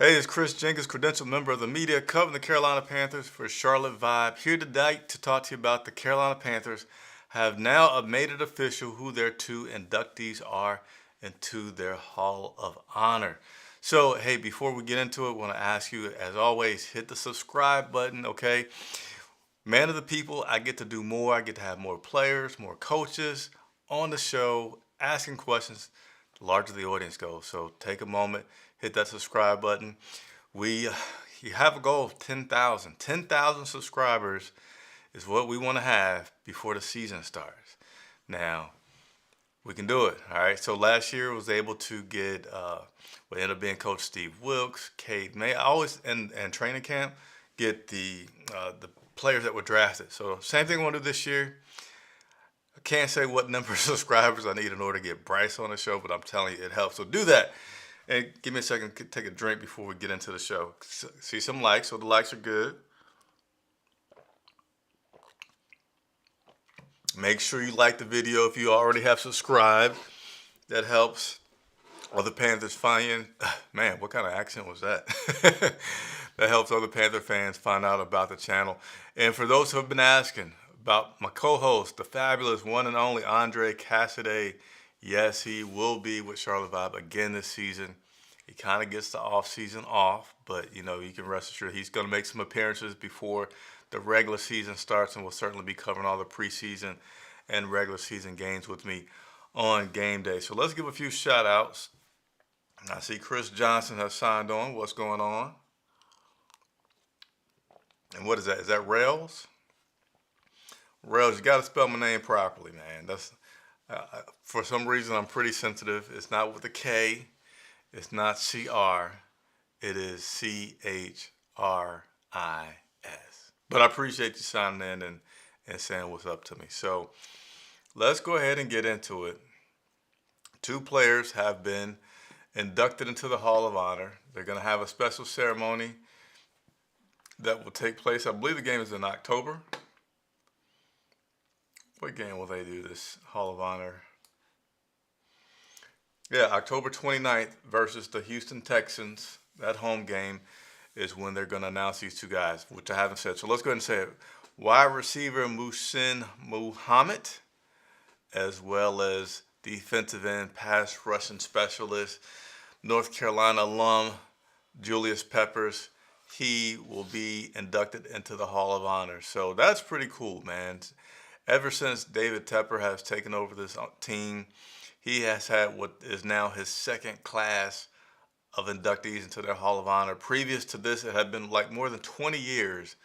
Hey, it's Chris Jenkins, credentialed member of the media, covering the Carolina Panthers for Charlotte Vibe. Here tonight to talk to you about the Carolina Panthers have now made it official who their two inductees are into their Hall of Honor. So, hey, before we get into it, I want to ask you, as always, hit the subscribe button, okay? Man of the people, I get to do more. I get to have more players, more coaches on the show, asking questions. The larger the audience goes. So take a moment, hit that subscribe button. You have a goal of 10,000. 10,000 subscribers is what we want to have before the season starts. Now, we can do it. All right. So last year I was able to get what ended up being Coach Steve Wilkes, Cade May. I always and training camp get the players that were drafted. So same thing I want to do this year. I can't say what number of subscribers I need in order to get Bryce on the show, but I'm telling you it helps. So do that. And give me a second to take a drink before we get into the show. See some likes. So the likes are good. Make sure you like the video if you already have subscribed. That helps other Panthers find, man, what kind of accent was that? That helps other Panther fans find out about the channel. And for those who have been asking about my co-host, the fabulous one and only Andre Cassidy, yes, he will be with Charlotte Vibe again this season. He kind of gets the off-season off, but, you can rest assured he's going to make some appearances before the regular season starts, and will certainly be covering all the preseason and regular season games with me on game day. So let's give a few shout-outs. I see Chris Johnson has signed on. What's going on? And what is that? Is that Rails? Rails, you got to spell my name properly, man. That's for some reason I'm pretty sensitive. It's not with a K. It's not CR. It is CHRIS. But I appreciate you signing in and saying what's up to me. So let's go ahead and get into it. Two players have been inducted into the Hall of Honor. They're going to have a special ceremony that will take place. I believe the game is in October. What game will they do this Hall of Honor? Yeah, October 29th versus the Houston Texans. That home game is when they're going to announce these two guys, which I haven't said. So let's go ahead and say it. Wide receiver Muhsin Muhammad, as well as defensive end pass rushing specialist, North Carolina alum Julius Peppers. He will be inducted into the Hall of Honor. So that's pretty cool, man. Ever since David Tepper has taken over this team, he has had what is now his second class of inductees into their Hall of Honor. Previous to this, it had been like more than 20 years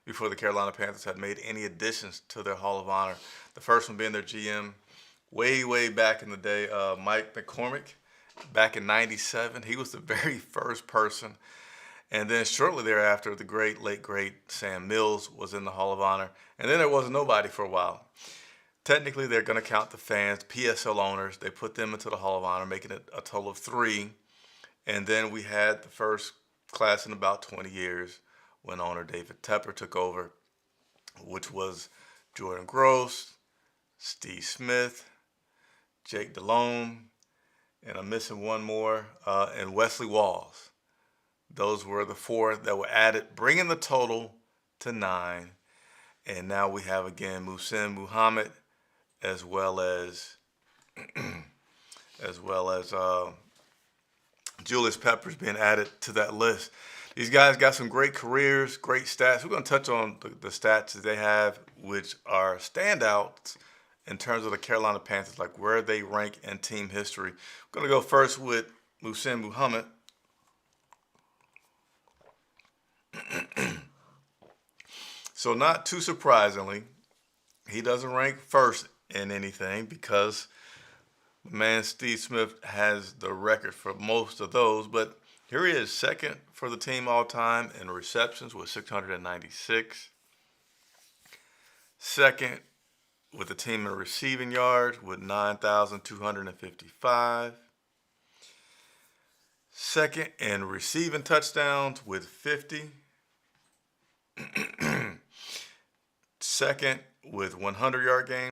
before the Carolina Panthers had made any additions to their Hall of Honor. The first one being their GM way back in the day, Mike McCormick, back in '97. He was the very first person. And then shortly thereafter, the late great Sam Mills was in the Hall of Honor. And then there wasn't nobody for a while. Technically, they're going to count the fans, PSL owners. They put them into the Hall of Honor, making it a total of 3. And then we had the first class in about 20 years when owner David Tepper took over, which was Jordan Gross, Steve Smith, Jake Delhomme, and I'm missing one more, and Wesley Walls. Those were the 4 that were added, bringing the total to 9. And now we have again Muhsin Muhammad, as well as Julius Peppers being added to that list. These guys got some great careers, great stats. We're going to touch on the stats that they have, which are standouts in terms of the Carolina Panthers, like where they rank in team history. We're going to go first with Muhsin Muhammad. So not too surprisingly, he doesn't rank first in anything because the man Steve Smith has the record for most of those. But here he is, second for the team all time in receptions with 696. Second with the team in receiving yards with 9,255. Second in receiving touchdowns with 50. Second with 100-yard games.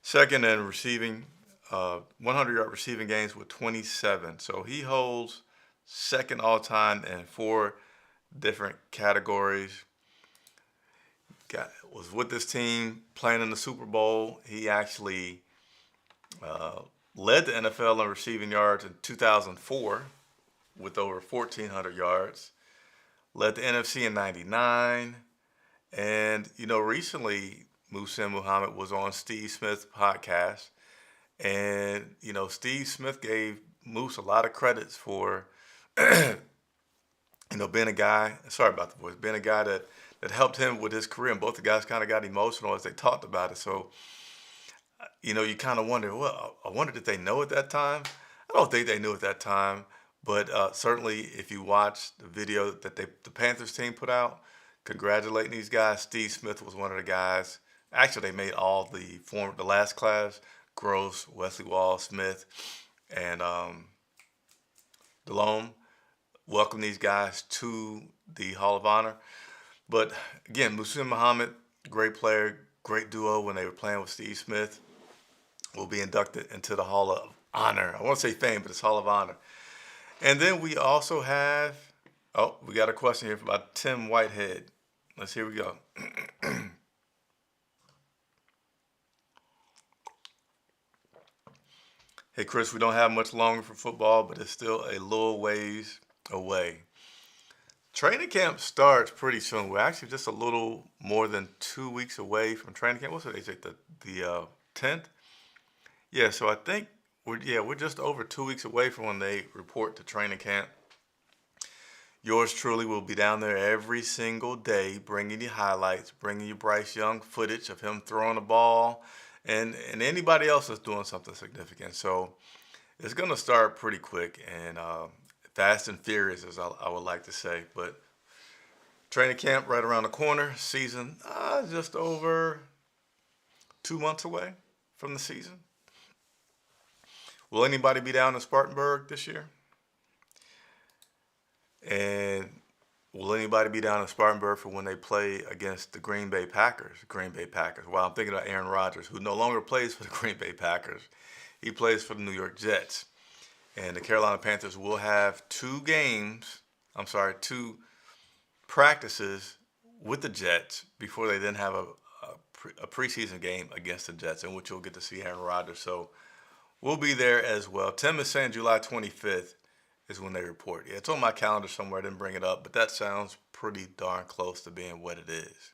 Second in receiving 100-yard receiving games with 27. So he holds second all time in 4 different categories. Was with this team playing in the Super Bowl. He actually led the NFL in receiving yards in 2004 with over 1,400 yards. Led the NFC in 99. And, recently Muhsin Muhammad was on Steve Smith's podcast. And, Steve Smith gave Moose a lot of credits for, being a guy, sorry about the voice, being a guy that helped him with his career. And both the guys kind of got emotional as they talked about it. So, you kind of wonder, well, I wonder did they know at that time? I don't think they knew at that time. But certainly if you watch the video that the Panthers team put out, congratulating these guys. Steve Smith was one of the guys. Actually, they made all the last class, Gross, Wesley Wall, Smith, and Delhomme, welcome these guys to the Hall of Honor. But again, Muhsin Muhammad, great player, great duo when they were playing with Steve Smith, will be inducted into the Hall of Honor. I won't say fame, but it's Hall of Honor. And then we also have, we got a question here about Tim Whitehead. Here we go. Hey, Chris, we don't have much longer for football, but it's still a little ways away. Training camp starts pretty soon. We're actually just a little more than 2 weeks away from training camp. What's the date? The 10th? Yeah, so I think we're just over 2 weeks away from when they report to training camp. Yours truly will be down there every single day, bringing you highlights, bringing you Bryce Young footage of him throwing the ball, and anybody else that's doing something significant. So it's going to start pretty quick and fast and furious, as I would like to say. But training camp right around the corner. Season just over 2 months away from the season. Will anybody be down in Spartanburg this year? And will anybody be down in Spartanburg for when they play against the Green Bay Packers? Well, I'm thinking about Aaron Rodgers, who no longer plays for the Green Bay Packers. He plays for the New York Jets. And the Carolina Panthers will have 2 practices with the Jets before they then have a preseason game against the Jets, in which you'll get to see Aaron Rodgers. So we'll be there as well. Tim is saying July 25th. Is when they report. Yeah, it's on my calendar somewhere. I didn't bring it up, but that sounds pretty darn close to being what it is.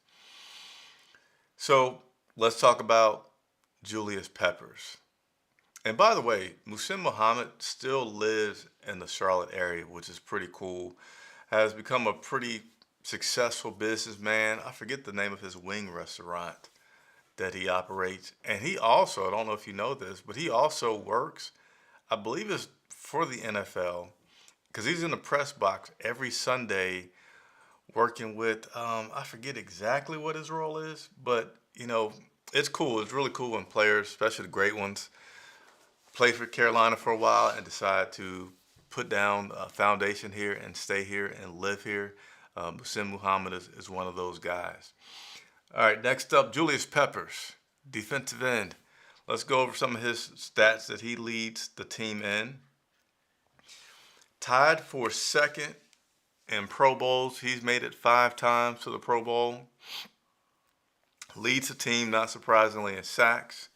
So let's talk about Julius Peppers. And by the way, Muhsin Muhammad still lives in the Charlotte area, which is pretty cool. Has become a pretty successful businessman. I forget the name of his wing restaurant that he operates. And he also, I don't know if you know this, but he also works, I believe it's for the NFL, because he's in the press box every Sunday working with, I forget exactly what his role is, but, it's cool. It's really cool when players, especially the great ones, play for Carolina for a while and decide to put down a foundation here and stay here and live here. Muhsin Muhammad is one of those guys. All right, next up, Julius Peppers, defensive end. Let's go over some of his stats that he leads the team in. Tied for second in Pro Bowls. He's made it 5 times to the Pro Bowl. Leads the team, not surprisingly, in sacks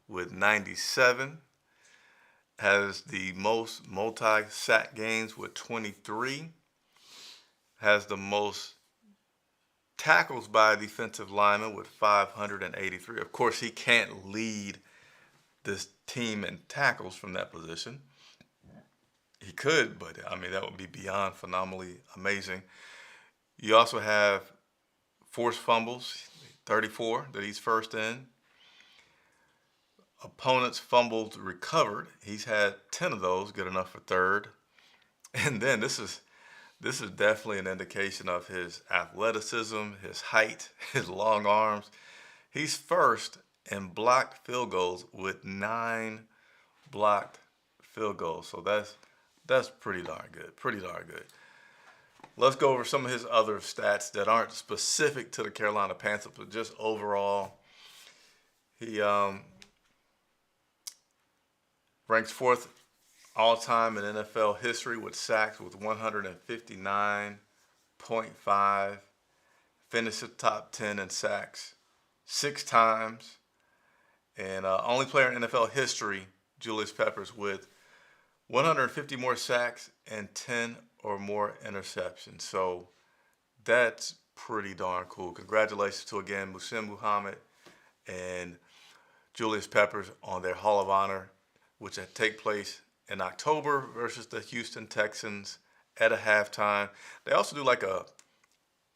with 97. Has the most multi-sack games with 23. Has the most tackles by a defensive lineman with 583. Of course, he can't lead this team in tackles from that position. He could, but that would be beyond phenomenally amazing. You also have forced fumbles, 34 that he's first in. Opponents fumbles recovered. He's had 10 of those, good enough for third. And then this is definitely an indication of his athleticism, his height, his long arms. He's first in blocked field goals with 9 blocked field goals. So that's pretty darn good. Let's go over some of his other stats that aren't specific to the Carolina Panthers, but just overall. He ranks fourth all time in NFL history with sacks with 159.5. Finished the top 10 in sacks 6 times. And only player in NFL history, Julius Peppers, with 150 more sacks and 10 or more interceptions. So that's pretty darn cool. Congratulations to, again, Muhsin Muhammad and Julius Peppers on their Hall of Honor, which will take place in October versus the Houston Texans at a halftime. They also do like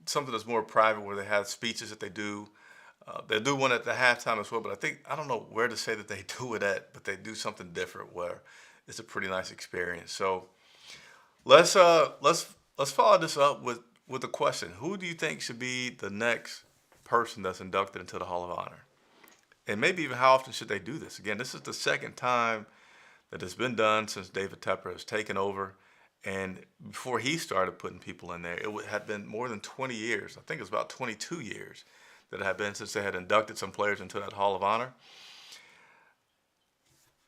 something that's more private where they have speeches that they do. They do one at the halftime as well, but I don't know where to say that they do it at, but they do something different where it's a pretty nice experience. So let's follow this up with a question. Who do you think should be the next person that's inducted into the Hall of Honor? And maybe even how often should they do this? Again, this is the second time that it's been done since David Tepper has taken over. And before he started putting people in there, it had been more than 20 years. I think it was about 22 years that it had been since they had inducted some players into that Hall of Honor.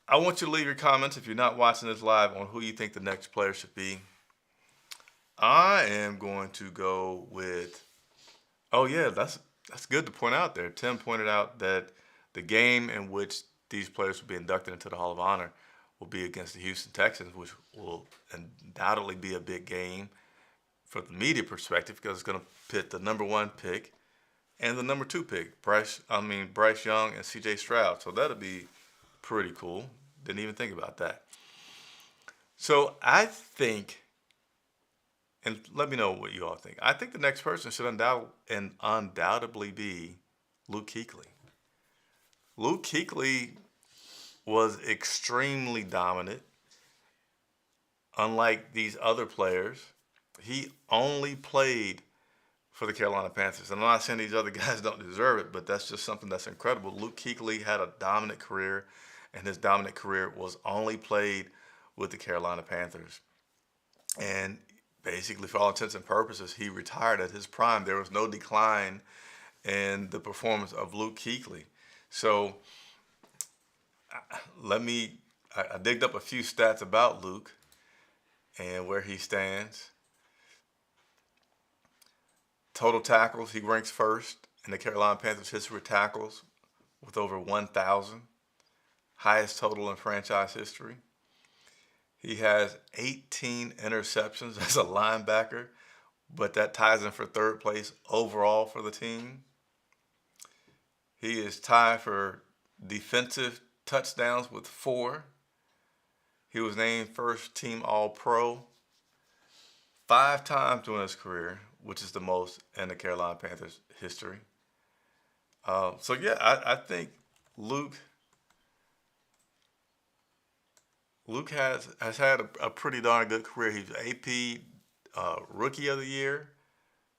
I want you to leave your comments if you're not watching this live on who you think the next player should be. I am going to go with, oh yeah, that's good to point out there. Tim pointed out that the game in which these players will be inducted into the Hall of Honor will be against the Houston Texans, which will undoubtedly be a big game from the media perspective because it's going to pit the number 1 pick and the number 2 pick, Bryce Young and C.J. Stroud. So that'll be pretty cool. Didn't even think about that. So I think, and let me know what you all think. I think the next person should undoubtedly be Luke Kuechly. Luke Kuechly was extremely dominant. Unlike these other players, he only played for the Carolina Panthers. And I'm not saying these other guys don't deserve it, but that's just something that's incredible. Luke Kuechly had a dominant career, and his dominant career was only played with the Carolina Panthers. And basically, for all intents and purposes, he retired at his prime. There was no decline in the performance of Luke Kuechly. So I digged up a few stats about Luke and where he stands. Total tackles, he ranks first in the Carolina Panthers history of tackles with over 1,000. Highest total in franchise history. He has 18 interceptions as a linebacker, but that ties him for third place overall for the team. He is tied for defensive touchdowns with 4. He was named first team All-Pro 5 times during his career, which is the most in the Carolina Panthers history. So yeah, I think Luke has had a pretty darn good career. He's AP Rookie of the Year,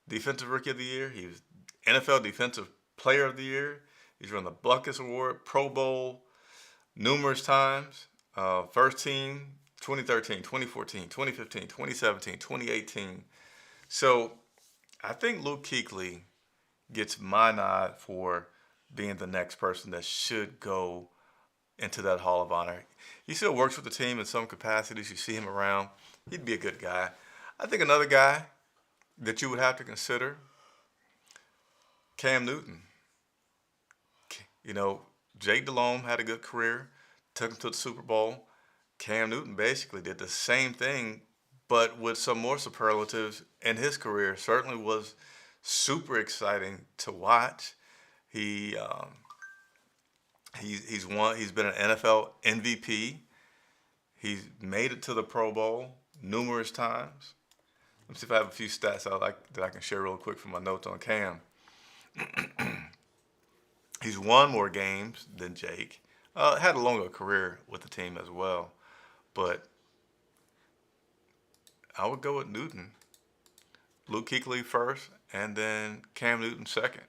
Defensive Rookie of the Year. He was NFL Defensive Player of the Year. He's won the Buckus Award, Pro Bowl numerous times. First team, 2013, 2014, 2015, 2017, 2018. So I think Luke Kuechly gets my nod for being the next person that should go into that Hall of Honor. He still works with the team in some capacities. You see him around. He'd be a good guy. I think another guy that you would have to consider, Cam Newton. You know, Jake Delhomme had a good career, took him to the Super Bowl. Cam Newton basically did the same thing, but with some more superlatives in his career. Certainly was super exciting to watch. He's been an NFL MVP. He's made it to the Pro Bowl numerous times. Let me see if I have a few stats that I can share real quick from my notes on Cam. He's won more games than Jake. Had a longer career with the team as well. But I would go with Newton. Luke Kuechly first, and then Cam Newton second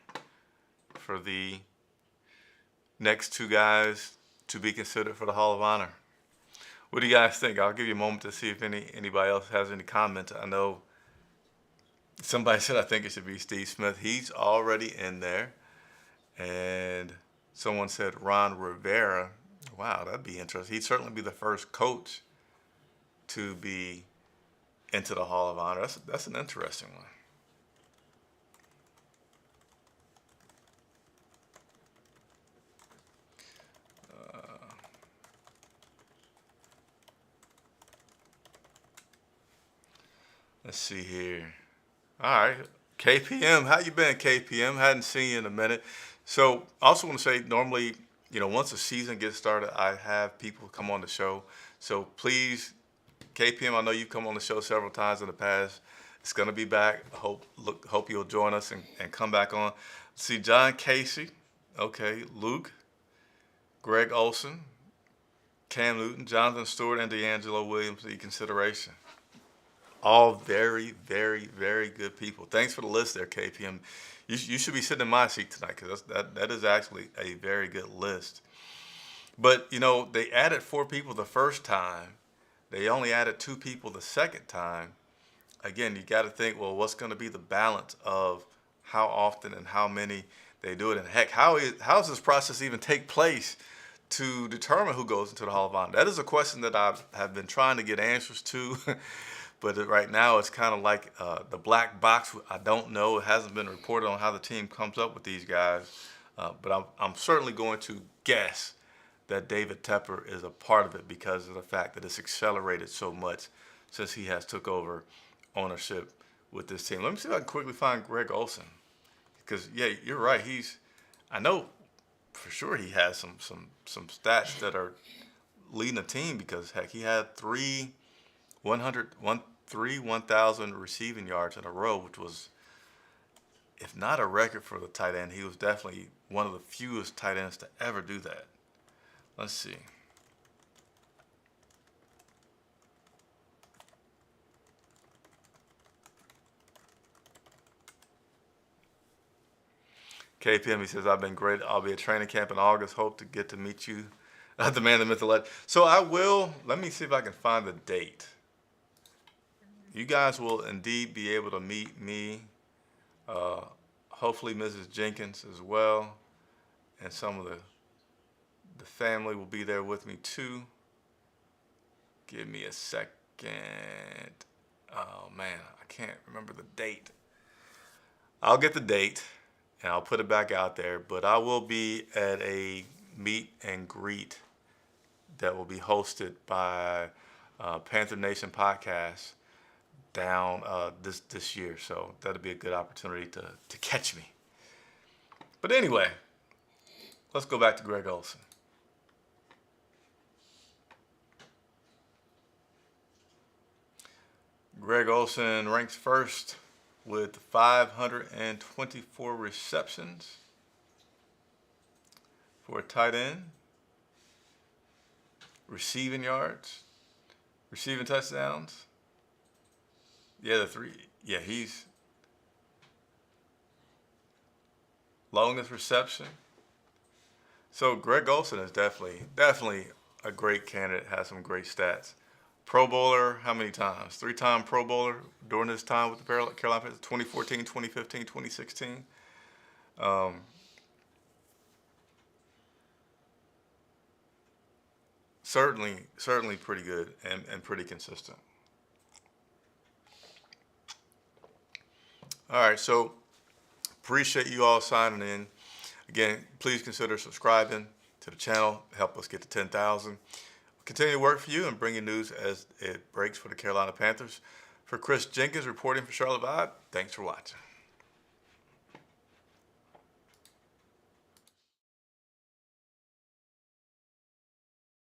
for the next 2 guys to be considered for the Hall of Honor. What do you guys think? I'll give you a moment to see if anybody else has any comments. I know somebody said I think it should be Steve Smith. He's already in there. And someone said Ron Rivera. Wow, that'd be interesting. He'd certainly be the first coach to be into the Hall of Honor. That's an interesting one. Let's see here. All right, KPM, how you been, KPM? Hadn't seen you in a minute. So, I also want to say, normally, once the season gets started, I have people come on the show. So please, KPM, I know you've come on the show several times in the past. It's gonna be back. Hope you'll join us and come back on. See John Casey, okay, Luke, Greg Olson, Cam Newton, Jonathan Stewart, and D'Angelo Williams in consideration. All very, very, very good people. Thanks for the list there, KPM. You should be sitting in my seat tonight because that is actually a very good list. But they added 4 people the first time. They only added 2 people the second time. Again, you got to think, well, what's going to be the balance of how often and how many they do it? And heck, how does this process even take place to determine who goes into the Hall of Honor? That is a question that I have been trying to get answers to. But right now, it's kind of like the black box. I don't know. It hasn't been reported on how the team comes up with these guys. But I'm certainly going to guess that David Tepper is a part of it because of the fact that it's accelerated so much since he has took over ownership with this team. Let me see if I can quickly find Greg Olson. Because, yeah, you're right. I know for sure he has some stats that are leading the team because, heck, he had 1,000 receiving yards in a row, which was, if not a record for the tight end, he was definitely one of the fewest tight ends to ever do that. Let's see. KPM, he says, I've been great. I'll be at training camp in August. Hope to get to meet you, the man, the myth, the legend. So I will. Let me see if I can find the date. You guys will indeed be able to meet me. Hopefully, Mrs. Jenkins as well, and some of the family will be there with me too. Give me a second. Oh man, I can't remember the date. I'll get the date and I'll put it back out there. But I will be at a meet and greet that will be hosted by Panther Nation Podcast down this year. So that'll be a good opportunity to catch me. But anyway, let's go back to Greg Olson. Greg Olson ranks first with 524 receptions for a tight end, receiving yards, receiving touchdowns. Yeah, the 3. Yeah, he's longest reception. So Greg Olson is definitely a great candidate. Has some great stats. Pro Bowler, how many times? 3-time Pro Bowler during his time with the Carolina Panthers, 2014, 2015, 2016. Certainly pretty good and pretty consistent. All right, so appreciate you all signing in. Again, please consider subscribing to the channel. Help us get to 10,000. Continue to work for you and bring you news as it breaks for the Carolina Panthers. For Chris Jenkins reporting for Charlotte Vibe, thanks for watching.